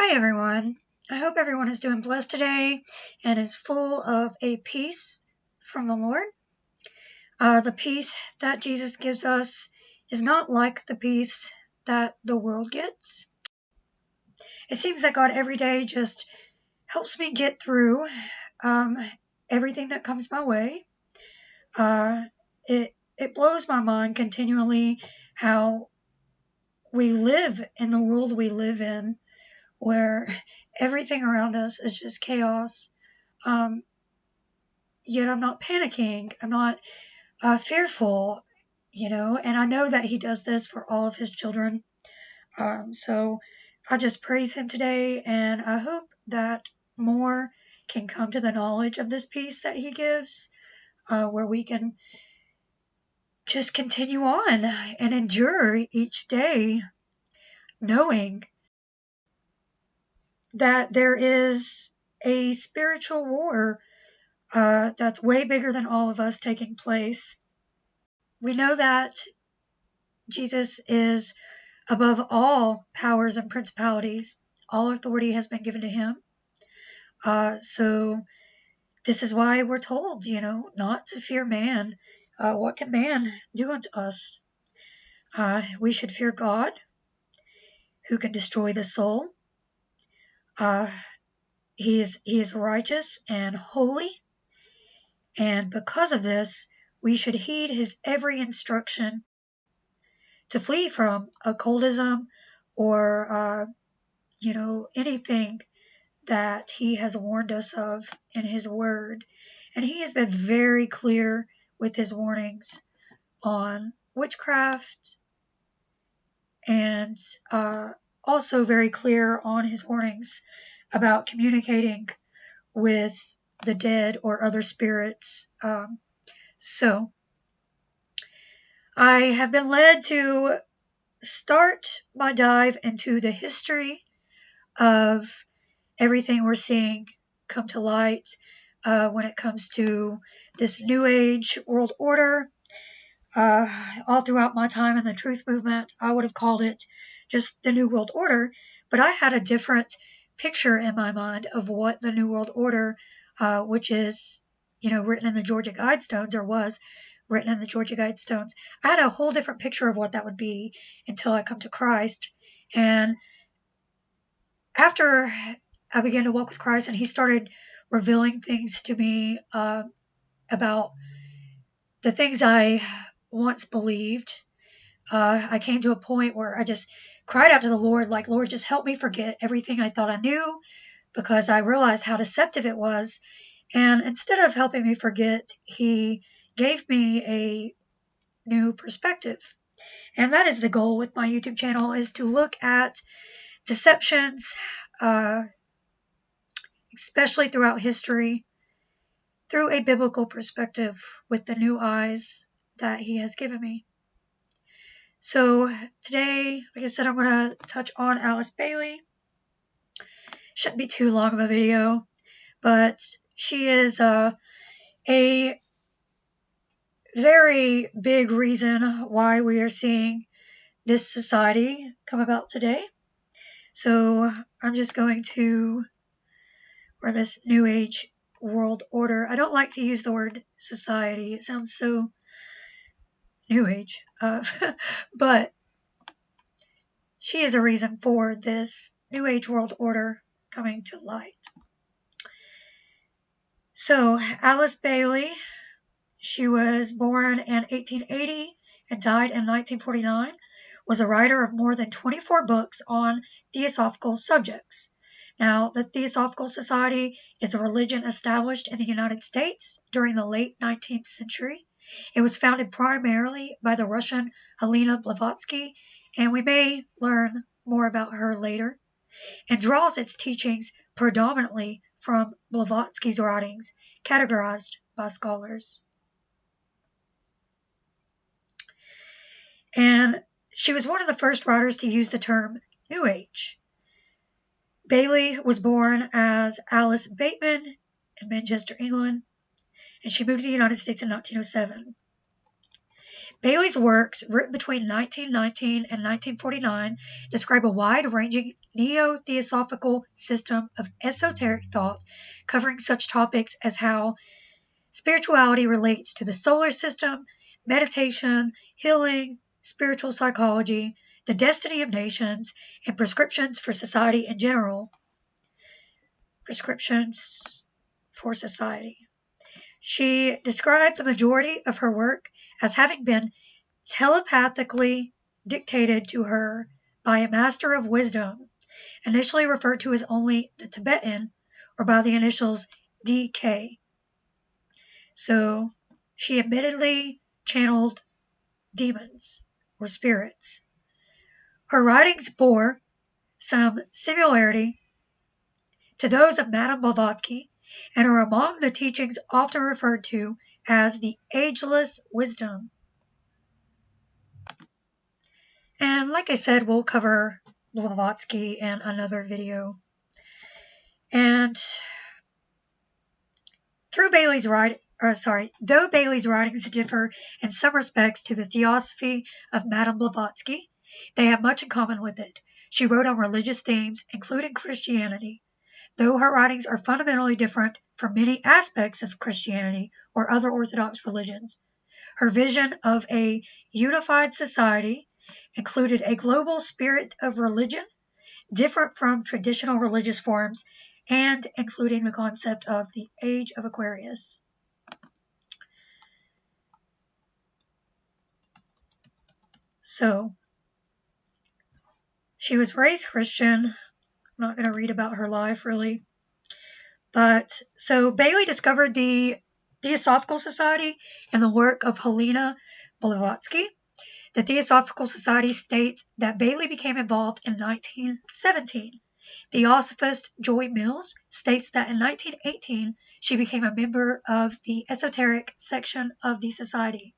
Hi, everyone. I hope everyone is doing blessed today and is full of a peace from the Lord. The peace that Jesus gives us is not like the peace that the world gets. It seems that God every day just helps me get through um, everything that comes my way. Uh, it blows my mind continually how we live in the world we live in, where everything around us is just chaos. Um, Yet I'm not panicking. I'm not fearful, and I know that He does this for all of His children. So I just praise Him today, and I hope that more can come to the knowledge of this peace that He gives, where we can just continue on and endure each day, knowing that there is a spiritual war that's way bigger than all of us taking place. We know that Jesus is above all powers and principalities. All authority has been given to Him. So this is why we're told, not to fear man. What can man do unto us? We should fear God, who can destroy the soul. He is righteous and holy, and because of this, we should heed His every instruction to flee from occultism or anything that He has warned us of in His Word. And He has been very clear with His warnings on witchcraft, and also very clear on His warnings about communicating with the dead or other spirits. So I have been led to start my dive into the history of everything we're seeing come to light when it comes to this New Age world order. All throughout my time in the truth movement, I would have called it just the New World Order, but I had a different picture in my mind of what the New World Order, which is, written in the Georgia Guidestones, or was written in the Georgia Guidestones. I had a whole different picture of what that would be until I come to Christ. And after I began to walk with Christ and He started revealing things to me about the things I once believed, I came to a point where I just cried out to the Lord, like, Lord, just help me forget everything I thought I knew, because I realized how deceptive it was. And instead of helping me forget, He gave me a new perspective. And that is the goal with my YouTube channel, is to look at deceptions, especially throughout history, through a biblical perspective with the new eyes that He has given me. So today, like I said, I'm going to touch on Alice Bailey. Shouldn't be too long of a video, but she is a very big reason why we are seeing this society come about today. So I'm just going to, or this New Age world order. I don't like to use the word society. It sounds so New Age. But she is a reason for this New Age world order coming to light. So Alice Bailey, she was born in 1880 and died in 1949, was a writer of more than 24 books on theosophical subjects. Now, the Theosophical Society is a religion established in the United States during the late 19th century. It was founded primarily by the Russian Helena Blavatsky, and we may learn more about her later, and draws its teachings predominantly from Blavatsky's writings, categorized by scholars. And she was one of the first writers to use the term New Age. Bailey was born as Alice Bateman in Manchester, England, and she moved to the United States in 1907. Bailey's works, written between 1919 and 1949, describe a wide-ranging neo-theosophical system of esoteric thought, covering such topics as how spirituality relates to the solar system, meditation, healing, spiritual psychology, the destiny of nations, and prescriptions for society in general. Prescriptions for society. She described the majority of her work as having been telepathically dictated to her by a master of wisdom, initially referred to as only the Tibetan, or by the initials DK. So she admittedly channeled demons or spirits. Her writings bore some similarity to those of Madame Blavatsky and are among the teachings often referred to as the ageless wisdom. And like I said, we'll cover Blavatsky in another video. And though Bailey's writings differ in some respects to the theosophy of Madame Blavatsky, they have much in common with it. She wrote on religious themes, including Christianity. Though her writings are fundamentally different from many aspects of Christianity or other Orthodox religions, her vision of a unified society included a global spirit of religion, different from traditional religious forms, and including the concept of the Age of Aquarius. So, she was raised Christian. I'm not going to read about her life, really. But, so Bailey discovered the Theosophical Society in the work of Helena Blavatsky. The Theosophical Society states that Bailey became involved in 1917. Theosophist Joy Mills states that in 1918 she became a member of the esoteric section of the society.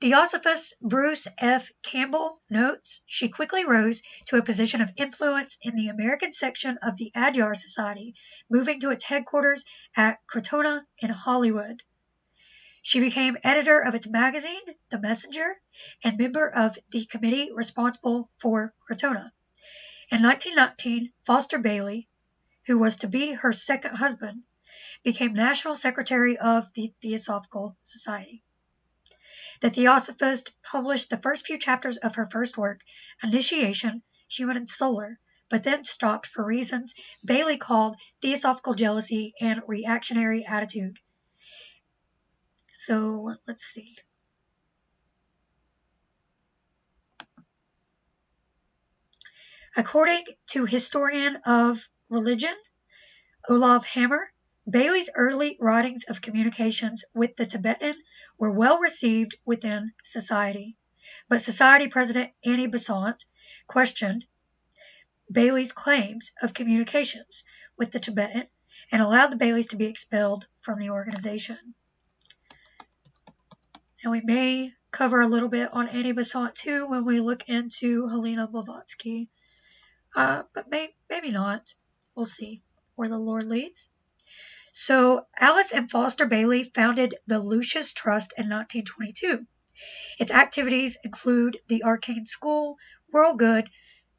Theosophist Bruce F. Campbell notes she quickly rose to a position of influence in the American section of the Adyar Society, moving to its headquarters at Crotona in Hollywood. She became editor of its magazine, The Messenger, and member of the committee responsible for Crotona. In 1919, Foster Bailey, who was to be her second husband, became National Secretary of the Theosophical Society. The Theosophist published the first few chapters of her first work, Initiation, Human and Solar, but then stopped for reasons Bailey called theosophical jealousy and reactionary attitude. So, let's see. According to historian of religion, Olav Hammer, Bailey's early writings of communications with the Tibetan were well received within society, but Society President Annie Besant questioned Bailey's claims of communications with the Tibetan and allowed the Baileys to be expelled from the organization. And we may cover a little bit on Annie Besant too when we look into Helena Blavatsky, but maybe not. We'll see where the Lord leads. So Alice and Foster Bailey founded the Lucis Trust in 1922. Its activities include the Arcane School, World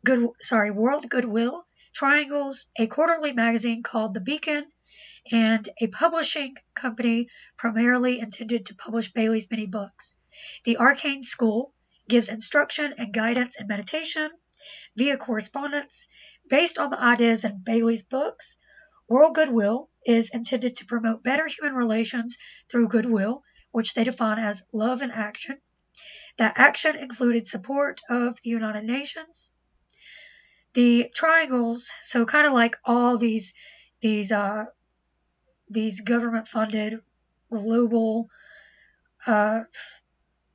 Goodwill, Triangles, a quarterly magazine called The Beacon, and a publishing company primarily intended to publish Bailey's many books. The Arcane School gives instruction and guidance in meditation via correspondence based on the ideas in Bailey's books. World Goodwill is intended to promote better human relations through goodwill, which they define as love and action. That action included support of the United Nations. The Triangles, so kind of like all these government-funded global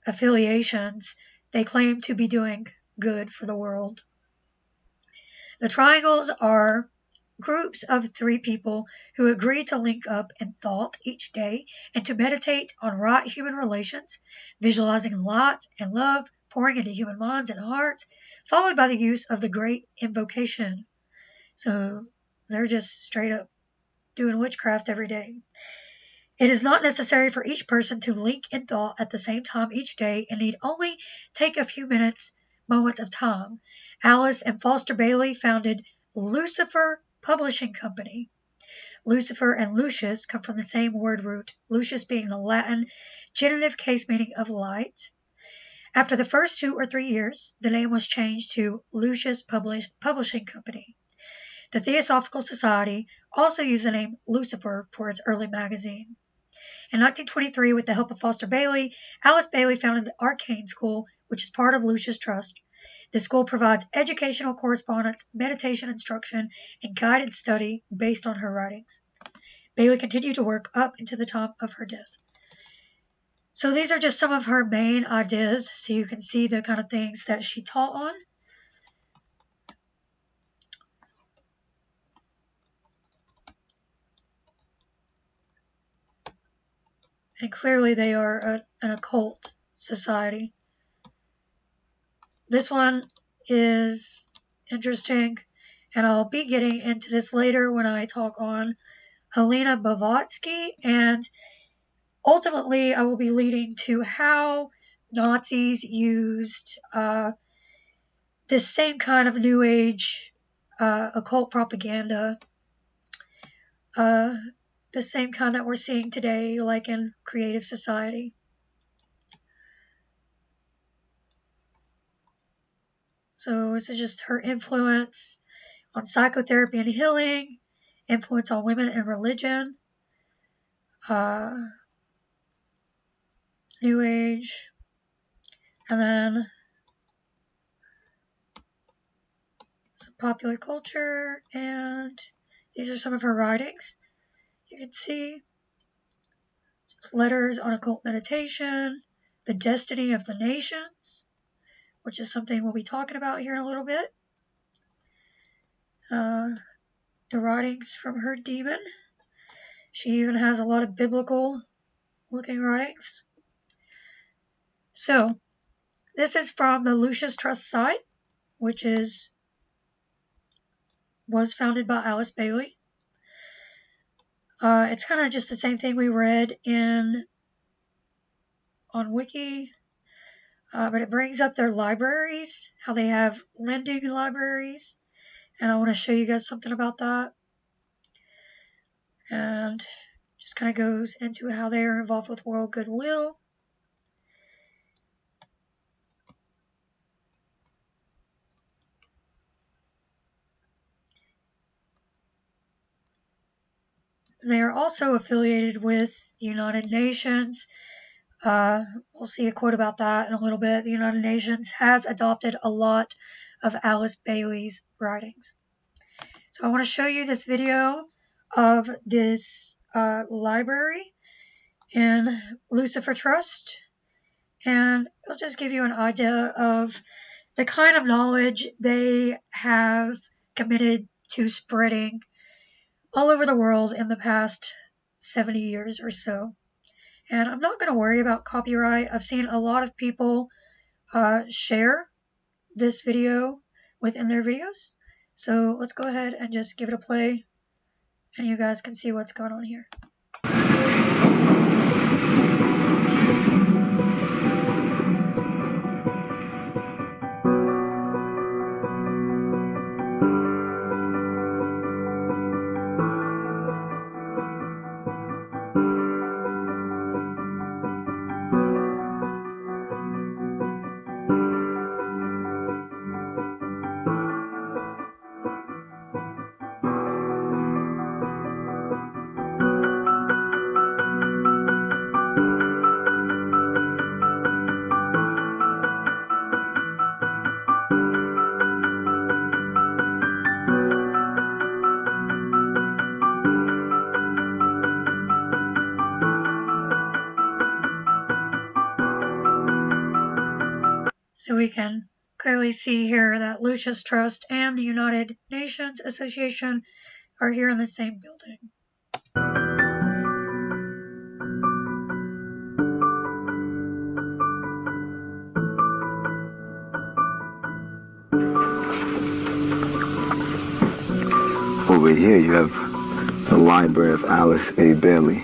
affiliations, they claim to be doing good for the world. The Triangles are groups of 3 people who agree to link up in thought each day and to meditate on right human relations, visualizing light and love pouring into human minds and hearts, followed by the use of the great invocation. So they're just straight up doing witchcraft every day. It is not necessary for each person to link in thought at the same time each day and need only take a few moments of time. Alice and Foster Bailey founded Lucifer Publishing Company. Lucifer and Lucius come from the same word root, Lucius being the Latin genitive case meaning of light. After the first 2 or 3 years, the name was changed to Lucius Publishing Company. The Theosophical Society also used the name Lucifer for its early magazine. In 1923, with the help of Foster Bailey, Alice Bailey founded the Arcane School, which is part of Lucis Trust. The school provides educational correspondence, meditation instruction, and guided study based on her writings. Bailey continued to work up into the time of her death. So these are just some of her main ideas, so you can see the kind of things that she taught on. And clearly they are an occult society. This one is interesting, and I'll be getting into this later when I talk on Helena Blavatsky, and ultimately I will be leading to how Nazis used this same kind of New Age occult propaganda, the same kind that we're seeing today, like in Creative Society. So this is just her influence on psychotherapy and healing, influence on women and religion, New Age, and then some popular culture, and these are some of her writings. You can see just letters on occult meditation, the destiny of the nations, which is something we'll be talking about here in a little bit. The writings from her demon. She even has a lot of biblical looking writings. So, this is from the Lucis Trust site, which was founded by Alice Bailey. It's kind of just the same thing we read on Wiki, but it brings up their libraries, how they have lending libraries, and I want to show you guys something about that. And just kind of goes into how they are involved with World Goodwill. They are also affiliated with the United Nations. We'll see a quote about that in a little bit. The United Nations has adopted a lot of Alice Bailey's writings. So I want to show you this video of this library in Lucifer Trust, and it'll just give you an idea of the kind of knowledge they have committed to spreading all over the world in the past 70 years or so. And I'm not going to worry about copyright. I've seen a lot of people share this video within their videos. So let's go ahead and just give it a play, and you guys can see what's going on here. So we can clearly see here that Lucis Trust and the United Nations Association are here in the same building. Over here you have the Library of Alice A. Bailey.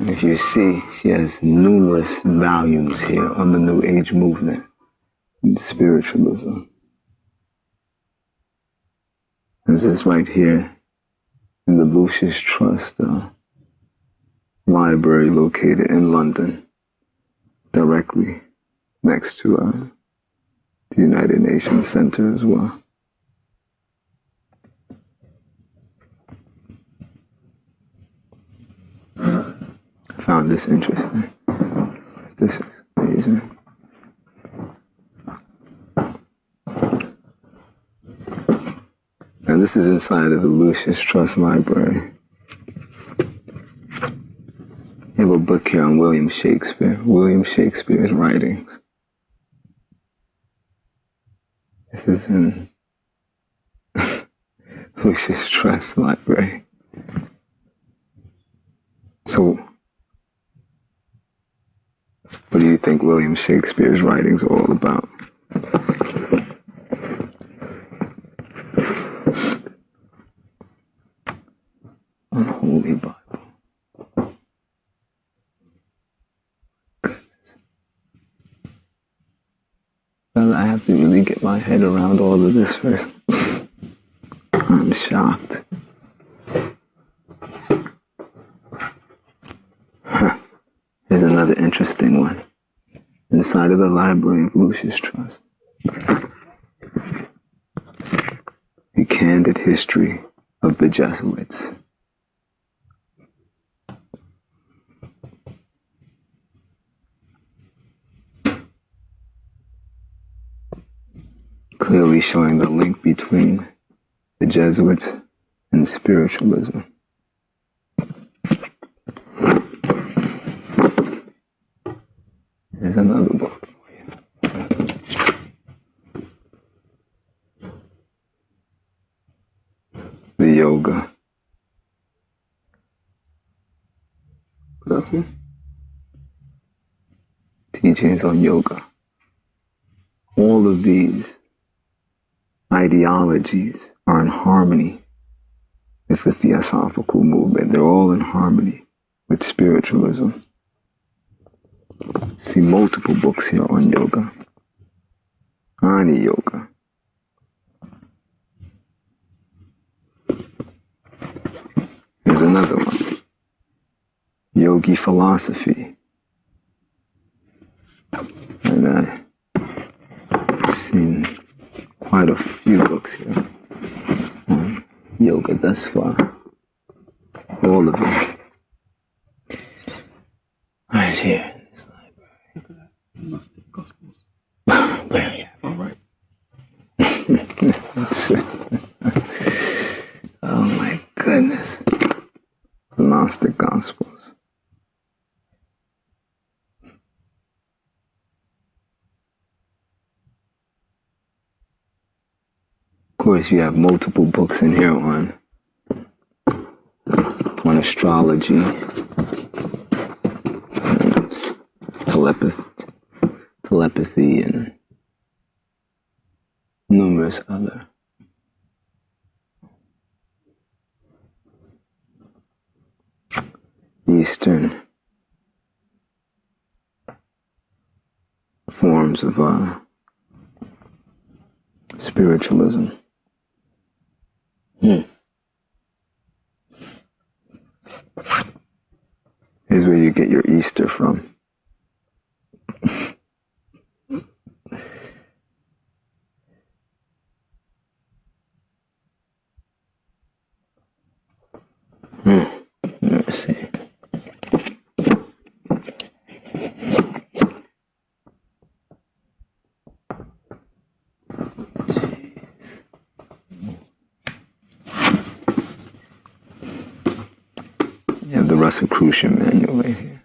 If you see, she has numerous volumes here on the New Age movement and spiritualism. This is right here in the Lucis Trust library located in London, directly next to the United Nations Center as well. I found this interesting. This is amazing. And this is inside of the Lucis Trust Library. You have a book here on William Shakespeare's writings. This is in Lucis Trust Library. So, what do you think William Shakespeare's writings are all about? Unholy Bible. Goodness. Well, I have to really get my head around all of this first. I'm shocked. Here's another interesting one. Inside of the library of Lucis Trust. A candid history of the Jesuits. Clearly showing the link between the Jesuits and spiritualism. Here's another book. The Yoga. Teachings on yoga. All of these ideologies are in harmony with the Theosophical movement. They're all in harmony with spiritualism. See multiple books here on yoga. Ani Yoga. Here's another one. Yogi Philosophy. And I've seen quite a few books here on yoga thus far. All of them. Right here in this library. Gnostic Gospels. Where you have, all right. Oh my goodness. Gnostic Gospels. Of course, you have multiple books in here on astrology, and telepathy, and numerous other Eastern forms of spiritualism. Here's where you get your Easter from. Let's see. You have the Rosicrucian manual right here.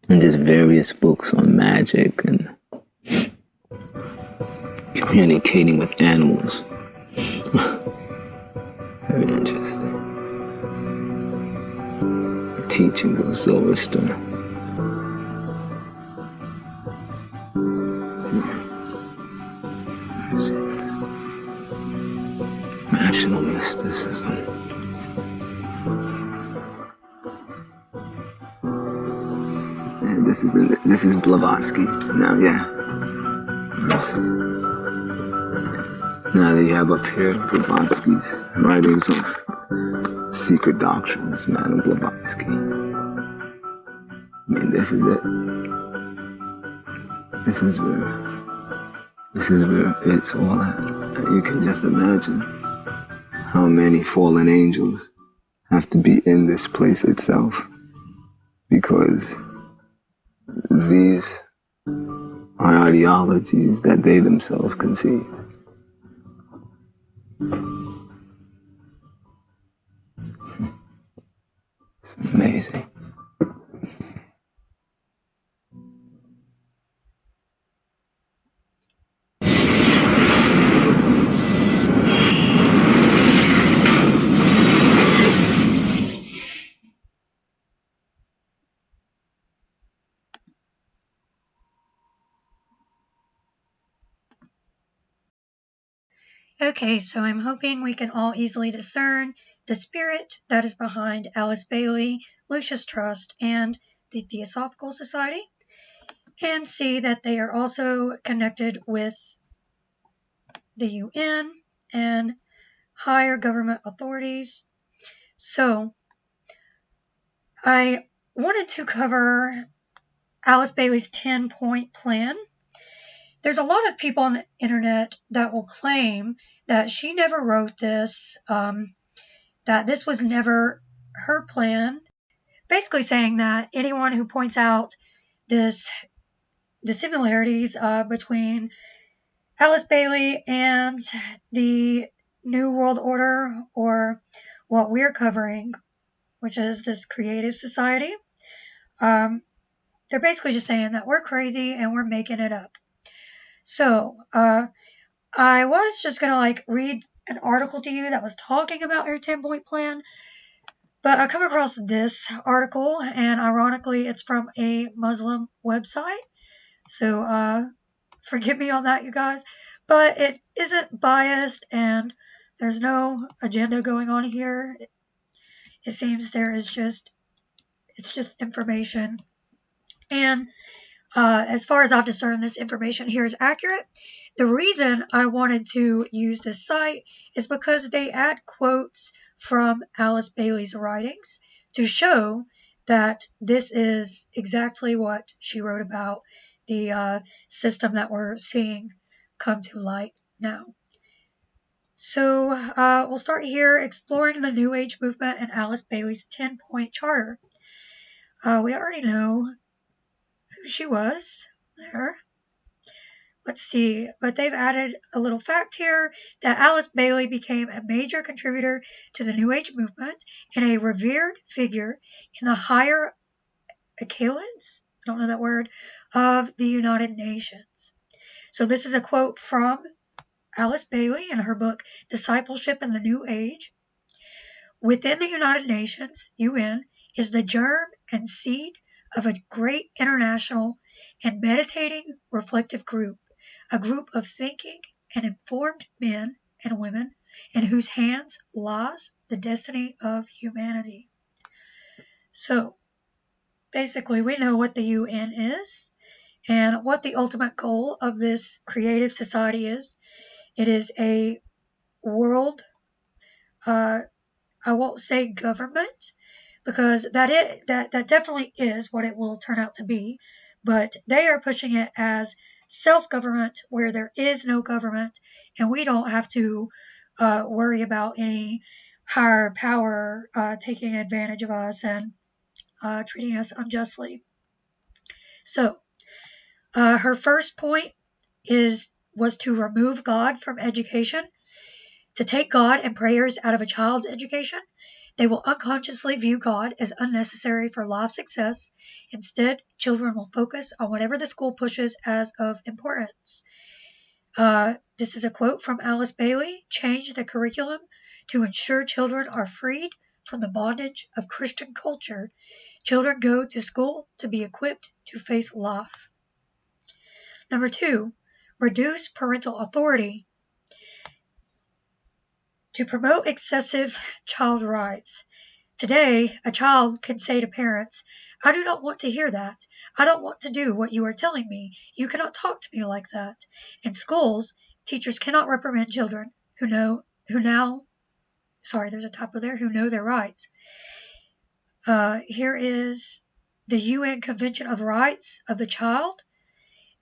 And just various books on magic and communicating with animals. Very interesting. Teachings of Zoroaster. National mysticism. And this is Blavatsky. Now, yeah. Now that you have up here Blavatsky's writings on secret doctrines, Madame Blavatsky. I mean, this is it. This is where it's all at. You can just imagine how many fallen angels have to be in this place itself, because these are ideologies that they themselves conceived. It's amazing. Okay, so I'm hoping we can all easily discern the spirit that is behind Alice Bailey, Lucis Trust, and the Theosophical Society, and see that they are also connected with the UN and higher government authorities. So, I wanted to cover Alice Bailey's 10-point plan. There's a lot of people on the internet that will claim that she never wrote this, that this was never her plan, basically saying that anyone who points out the similarities between Alice Bailey and the New World Order, or what we're covering, which is this creative society, they're basically just saying that we're crazy and we're making it up. So, I was just going to read an article to you that was talking about her 10-point plan, but I come across this article, and ironically, it's from a Muslim website. So, forgive me on that, you guys, but it isn't biased, and there's no agenda going on here. It seems it's just information. And as far as I've discerned, this information here is accurate. The reason I wanted to use this site is because they add quotes from Alice Bailey's writings to show that this is exactly what she wrote about, the system that we're seeing come to light now. So we'll start here, exploring the New Age movement and Alice Bailey's 10-point charter. We already know who she was there. Let's see, but they've added a little fact here that Alice Bailey became a major contributor to the New Age movement and a revered figure in the higher echelons, I don't know that word, of the United Nations. So this is a quote from Alice Bailey in her book, Discipleship in the New Age. Within the United Nations, UN, is the germ and seed of a great international and meditating reflective group, a group of thinking and informed men and women in whose hands lies the destiny of humanity. So, basically, we know what the UN is and what the ultimate goal of this creative society is. It is a world, I won't say government, because that definitely is what it will turn out to be, but they are pushing it as self-government, where there is no government, and we don't have to worry about any higher power taking advantage of us and treating us unjustly. So, her first point was to remove God from education. To take God and prayers out of a child's education, they will unconsciously view God as unnecessary for life success. Instead, children will focus on whatever the school pushes as of importance. This is a quote from Alice Bailey. Change the curriculum to ensure children are freed from the bondage of Christian culture. Children go to school to be equipped to face life. Number 2, reduce parental authority. To promote excessive child rights. Today, a child can say to parents, I do not want to hear that. I don't want to do what you are telling me. You cannot talk to me like that. In schools, teachers cannot reprimand children who know their rights. Here is the UN Convention of Rights of the Child.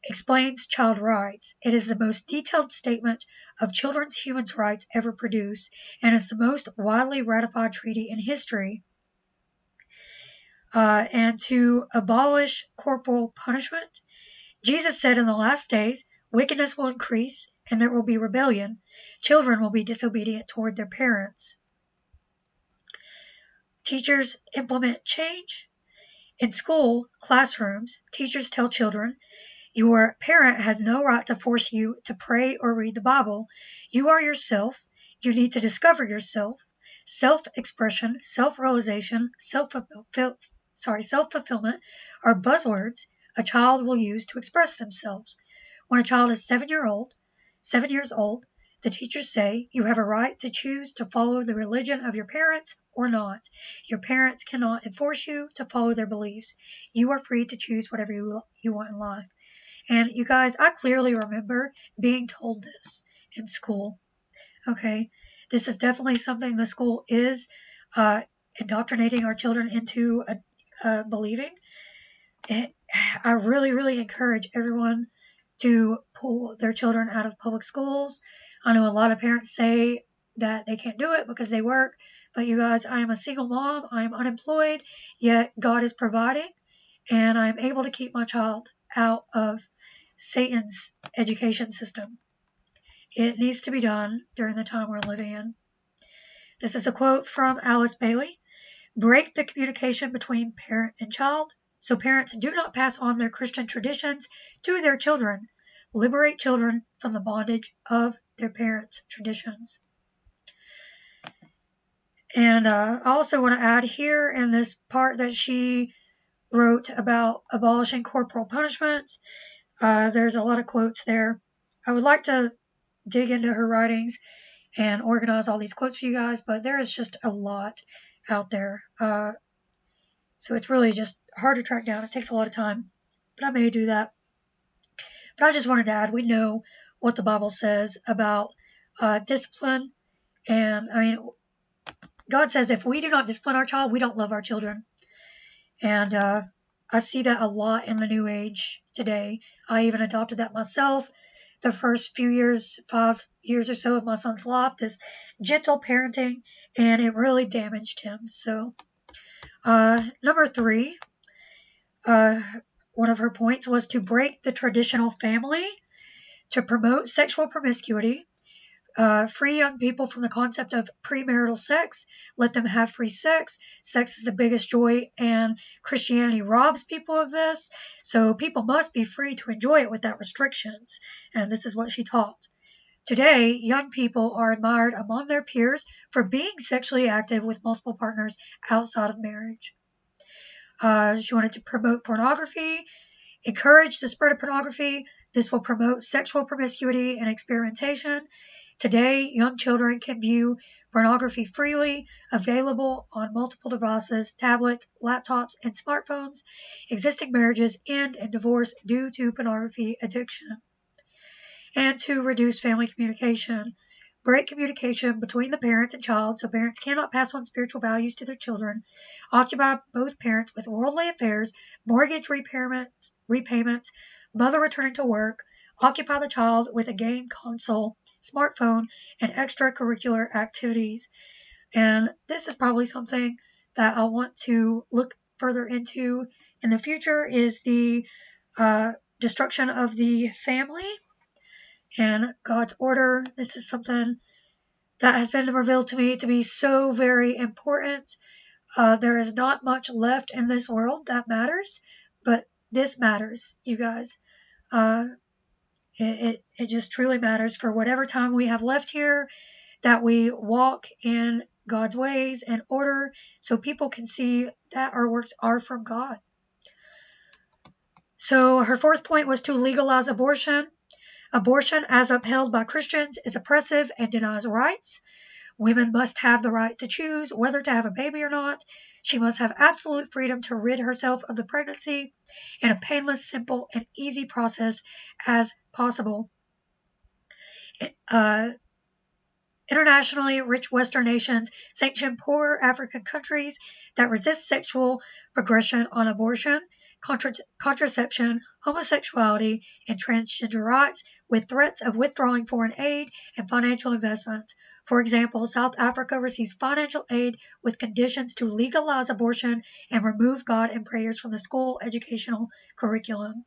Explains child rights. It is the most detailed statement of children's human rights ever produced, and is the most widely ratified treaty in history. And to abolish corporal punishment. Jesus said in the last days, wickedness will increase, and there will be rebellion. Children will be disobedient toward their parents. Teachers implement change. In school classrooms, teachers tell children, your parent has no right to force you to pray or read the Bible. You are yourself. You need to discover yourself. Self-expression, self-realization, self-fulfillment are buzzwords a child will use to express themselves. When a child is 7 years old, the teachers say you have a right to choose to follow the religion of your parents or not. Your parents cannot enforce you to follow their beliefs. You are free to choose whatever you want in life. And you guys, I clearly remember being told this in school. Okay, this is definitely something the school is indoctrinating our children into believing. I really, really encourage everyone to pull their children out of public schools. I know a lot of parents say that they can't do it because they work, but you guys, I am a single mom. I am unemployed, yet God is providing, and I am able to keep my child out of Satan's education system. It needs to be done during the time we're living in. This is a quote from Alice Bailey. Break the communication between parent and child, so parents do not pass on their Christian traditions to their children. Liberate children from the bondage of their parents' traditions. And I also want to add here in this part that she wrote about abolishing corporal punishments. There's a lot of quotes there. I would like to dig into her writings and organize all these quotes for you guys, but there is just a lot out there. So it's really just hard to track down. It takes a lot of time, but I may do that. But I just wanted to add, we know what the Bible says about discipline. And I mean, God says if we do not discipline our child, we don't love our children. And I see that a lot in the new age today. I even adopted that myself. The first few years, 5 years or so of my son's life, this gentle parenting, and it really damaged him. So, number 3, one of her points was to break the traditional family, to promote sexual promiscuity, free young people from the concept of premarital sex, let them have free sex. Sex is the biggest joy, and Christianity robs people of this, so people must be free to enjoy it without restrictions, and this is what she taught. Today, young people are admired among their peers for being sexually active with multiple partners outside of marriage. She wanted to promote pornography, encourage the spread of pornography. This will promote sexual promiscuity and experimentation. Today, young children can view pornography freely, available on multiple devices, tablets, laptops, and smartphones. Existing marriages end in divorce due to pornography addiction. And to reduce family communication. Break communication between the parents and child so parents cannot pass on spiritual values to their children. Occupy both parents with worldly affairs, mortgage repayments, mother returning to work. Occupy the child with a game console, smartphone, and extracurricular activities. And this is probably something that I want to look further into in the future, is the destruction of the family and God's order. This is something that has been revealed to me to be so very important. There is not much left in this world that matters, but this matters, you guys. It just truly matters for whatever time we have left here that we walk in God's ways and order so people can see that our works are from God. So her fourth point was to legalize abortion. Abortion, as upheld by Christians, is oppressive and denies rights. Women must have the right to choose whether to have a baby or not. She must have absolute freedom to rid herself of the pregnancy in a painless, simple, and easy process as possible. Internationally, rich Western nations sanction poorer African countries that resist sexual progression on abortion, contraception, homosexuality, and transgender rights with threats of withdrawing foreign aid and financial investments. For example, South Africa receives financial aid with conditions to legalize abortion and remove God and prayers from the school educational curriculum.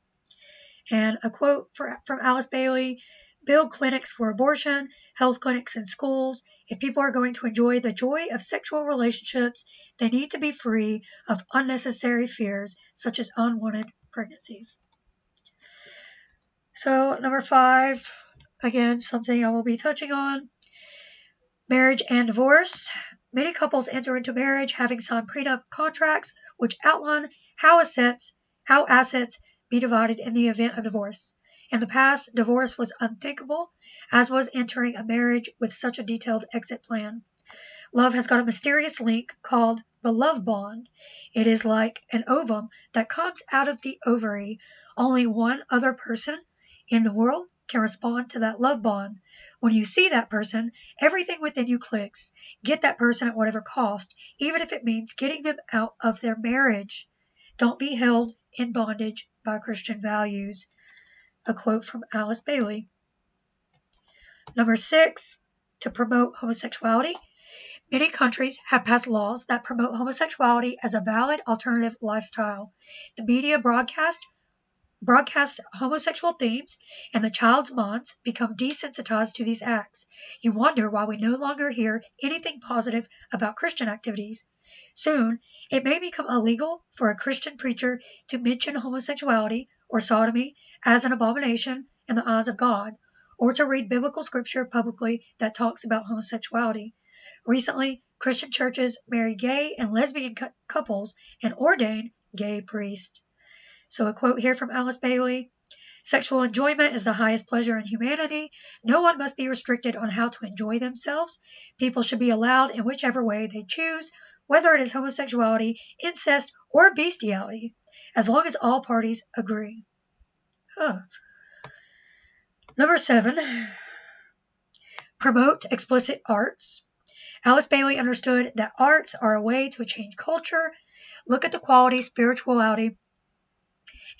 And a quote from Alice Bailey: build clinics for abortion, health clinics in schools. If people are going to enjoy the joy of sexual relationships, they need to be free of unnecessary fears, such as unwanted pregnancies. So, number 5, again, something I will be touching on: marriage and divorce. Many couples enter into marriage having signed prenup contracts which outline how assets be divided in the event of divorce. In the past, divorce was unthinkable, as was entering a marriage with such a detailed exit plan. Love has got a mysterious link called the love bond. It is like an ovum that comes out of the ovary. Only one other person in the world can respond to that love bond. When you see that person, everything within you clicks. Get that person at whatever cost, even if it means getting them out of their marriage. Don't be held in bondage by Christian values. A quote from Alice Bailey. Number 6, to promote homosexuality. Many countries have passed laws that promote homosexuality as a valid alternative lifestyle. The media broadcast homosexual themes, and the child's minds become desensitized to these acts. You wonder why we no longer hear anything positive about Christian activities. Soon, it may become illegal for a Christian preacher to mention homosexuality or sodomy as an abomination in the eyes of God, or to read biblical scripture publicly that talks about homosexuality. Recently, Christian churches marry gay and lesbian couples and ordain gay priests. So a quote here from Alice Bailey: sexual enjoyment is the highest pleasure in humanity. No one must be restricted on how to enjoy themselves. People should be allowed in whichever way they choose, whether it is homosexuality, incest, or bestiality, as long as all parties agree. Number 7, promote explicit arts. Alice Bailey understood that arts are a way to change culture. Look at the quality, spirituality,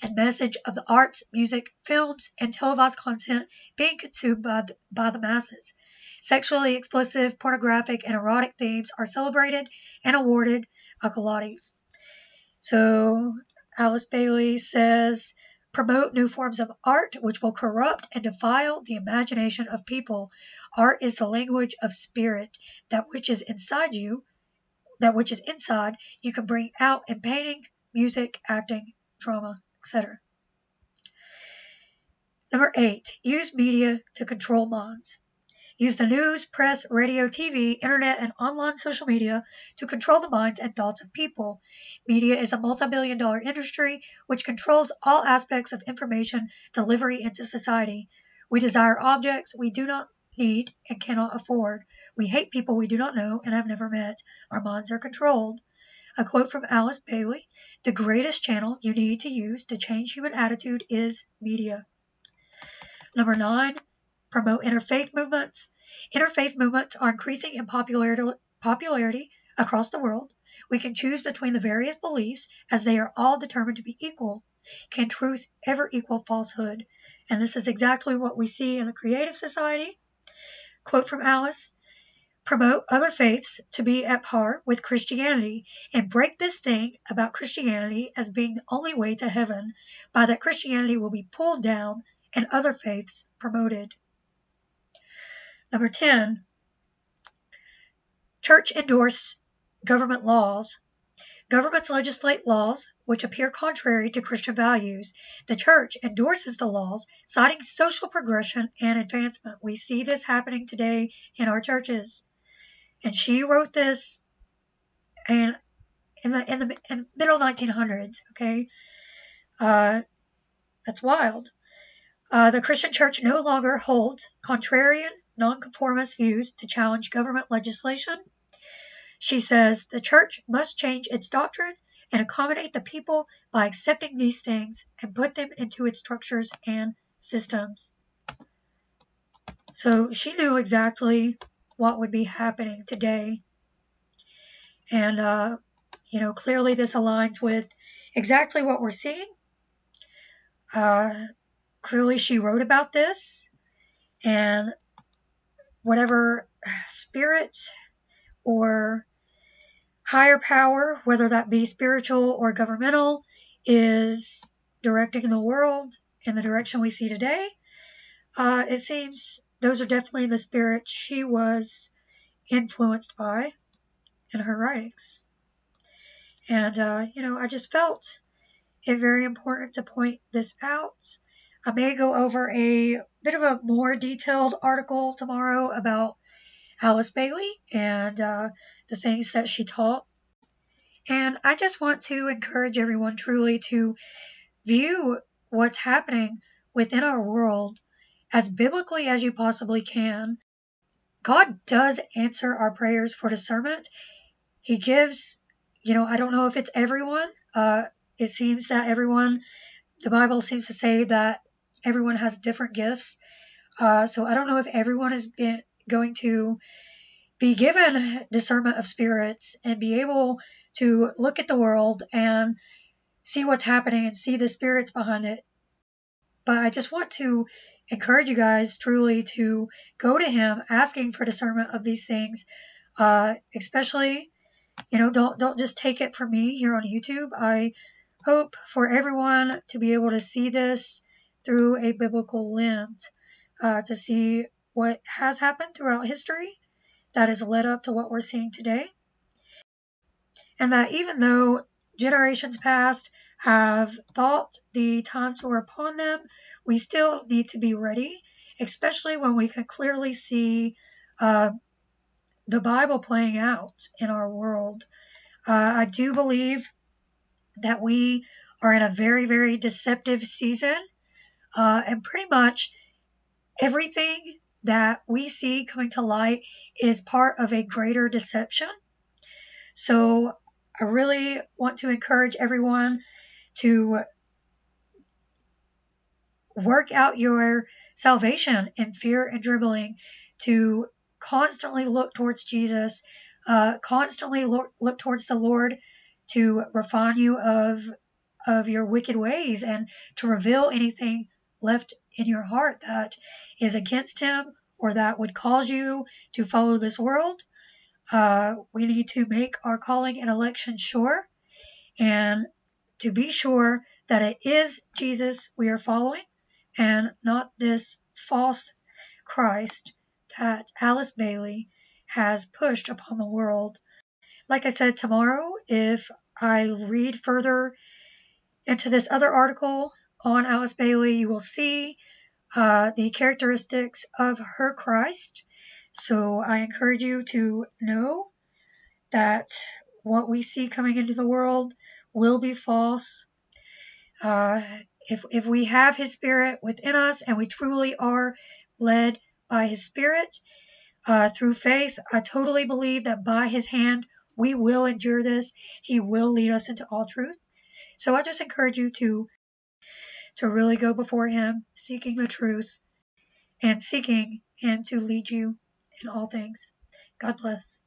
and message of the arts, music, films, and televised content being consumed by the masses. Sexually explicit, pornographic, and erotic themes are celebrated and awarded accolades. So Alice Bailey says, promote new forms of art which will corrupt and defile the imagination of people. Art is the language of spirit. That which is inside, you can bring out in painting, music, acting, drama, etc. Number 8, use media to control minds. Use the news, press, radio, TV, internet, and online social media to control the minds and thoughts of people. Media is a multi-billion-dollar industry which controls all aspects of information delivery into society. We desire objects we do not need and cannot afford. We hate people we do not know and have never met. Our minds are controlled. A quote from Alice Bailey: the greatest channel you need to use to change human attitude is media. Number 9, promote interfaith movements. Interfaith movements are increasing in popularity across the world. We can choose between the various beliefs as they are all determined to be equal. Can truth ever equal falsehood? And this is exactly what we see in the Creative Society. Quote from Alice: promote other faiths to be at par with Christianity and break this thing about Christianity as being the only way to heaven. By that, Christianity will be pulled down and other faiths promoted. Number 10, church endorse government laws. Governments legislate laws which appear contrary to Christian values. The church endorses the laws, citing social progression and advancement. We see this happening today in our churches. And she wrote this in the middle 1900s. Okay, that's wild. The Christian church no longer holds contrarian, nonconformist views to challenge government legislation. She says the church must change its doctrine and accommodate the people by accepting these things and put them into its structures and systems. So she knew exactly what would be happening today. And, clearly this aligns with exactly what we're seeing. Clearly she wrote about this, and whatever spirit or higher power, whether that be spiritual or governmental, is directing the world in the direction we see today, it seems those are definitely the spirits she was influenced by in her writings. And, I just felt it very important to point this out. I may go over a bit of a more detailed article tomorrow about Alice Bailey and the things that she taught. And I just want to encourage everyone truly to view what's happening within our world as biblically as you possibly can. God does answer our prayers for discernment. He gives, I don't know if it's everyone. It seems that the Bible seems to say that everyone has different gifts. So I don't know if everyone is going to be given discernment of spirits and be able to look at the world and see what's happening and see the spirits behind it. But I just want to encourage you guys truly to go to him asking for discernment of these things. Especially, don't just take it from me here on YouTube. I hope for everyone to be able to see this through a biblical lens, to see what has happened throughout history that has led up to what we're seeing today. And that even though generations past have thought the times were upon them, we still need to be ready, especially when we can clearly see the Bible playing out in our world. I do believe that we are in a very, very deceptive season, and pretty much everything that we see coming to light is part of a greater deception. So I really want to encourage everyone to work out your salvation in fear and trembling, to constantly look towards Jesus, constantly look towards the Lord to refine you of your wicked ways and to reveal anything left in your heart that is against him or that would cause you to follow this world. We need to make our calling and election sure, and to be sure that it is Jesus we are following and not this false Christ that Alice Bailey has pushed upon the world. Like I said, tomorrow, if I read further into this other article on Alice Bailey, you will see the characteristics of her Christ. So I encourage you to know that what we see coming into the world will be false. If we have his spirit within us and we truly are led by his spirit through faith, I totally believe that by his hand we will endure this. He will lead us into all truth. So I just encourage you to really go before him, seeking the truth and seeking him to lead you in all things. God bless.